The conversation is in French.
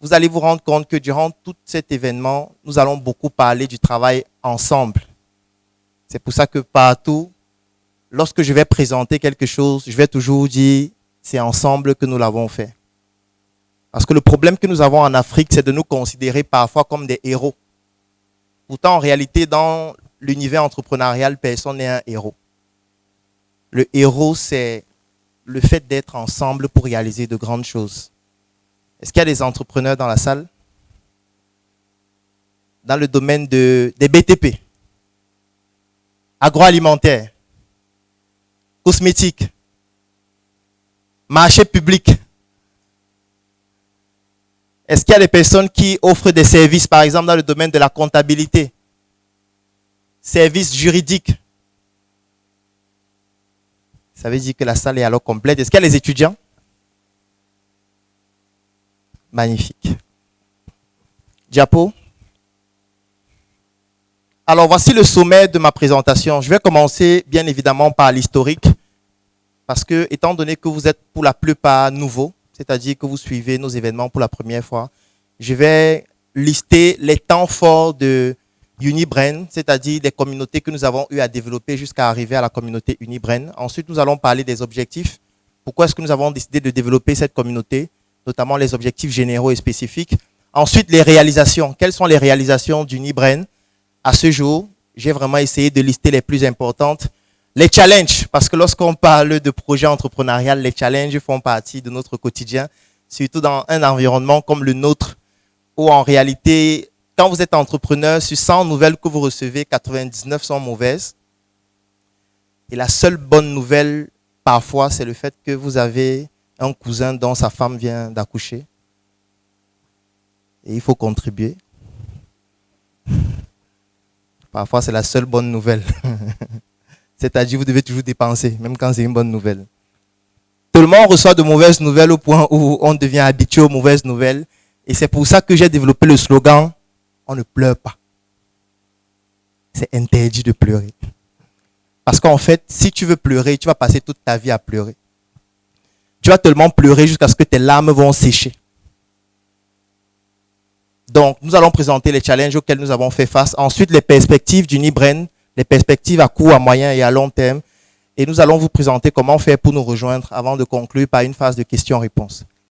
vous allez vous rendre compte que durant tout cet événement, nous allons beaucoup parler du travail ensemble. C'est pour ça que partout, lorsque je vais présenter quelque chose, je vais toujours dire, c'est ensemble que nous l'avons fait. Parce que le problème que nous avons en Afrique, c'est de nous considérer parfois comme des héros. Pourtant, en réalité, dans l'univers entrepreneurial, personne n'est un héros. Le héros, c'est le fait d'être ensemble pour réaliser de grandes choses. Est-ce qu'il y a des entrepreneurs dans la salle? Dans le domaine des BTP, agroalimentaire, cosmétique, marché public. Est-ce qu'il y a des personnes qui offrent des services, par exemple, dans le domaine de la comptabilité, services juridiques? Ça veut dire que la salle est alors complète. Est-ce qu'il y a les étudiants? Magnifique. Diapo. Alors, voici le sommet de ma présentation. Je vais commencer, bien évidemment, par l'historique. Parce que, étant donné que vous êtes pour la plupart nouveaux, c'est-à-dire que vous suivez nos événements pour la première fois, je vais lister les temps forts de Unibrain, c'est-à-dire des communautés que nous avons eu à développer jusqu'à arriver à la communauté Unibrain. Ensuite, nous allons parler des objectifs. Pourquoi est-ce que nous avons décidé de développer cette communauté, notamment les objectifs généraux et spécifiques. Ensuite, les réalisations. Quelles sont les réalisations d'Unibrain à ce jour? J'ai vraiment essayé de lister les plus importantes. Les challenges, parce que lorsqu'on parle de projet entrepreneurial, les challenges font partie de notre quotidien, surtout dans un environnement comme le nôtre, où en réalité, quand vous êtes entrepreneur, sur 100 nouvelles que vous recevez, 99 sont mauvaises. Et la seule bonne nouvelle, parfois, c'est le fait que vous avez un cousin dont sa femme vient d'accoucher. Et il faut contribuer. Parfois, c'est la seule bonne nouvelle. C'est-à-dire, vous devez toujours dépenser, même quand c'est une bonne nouvelle. Tout le monde reçoit de mauvaises nouvelles au point où on devient habitué aux mauvaises nouvelles. Et c'est pour ça que j'ai développé le slogan « On ne pleure pas ». C'est interdit de pleurer. Parce qu'en fait, si tu veux pleurer, tu vas passer toute ta vie à pleurer. Tu vas tellement pleurer jusqu'à ce que tes larmes vont sécher. Donc, nous allons présenter les challenges auxquels nous avons fait face. Ensuite, les perspectives d'Unibrain, les perspectives à court, à moyen et à long terme. Et nous allons vous présenter comment faire pour nous rejoindre avant de conclure par une phase de questions-réponses.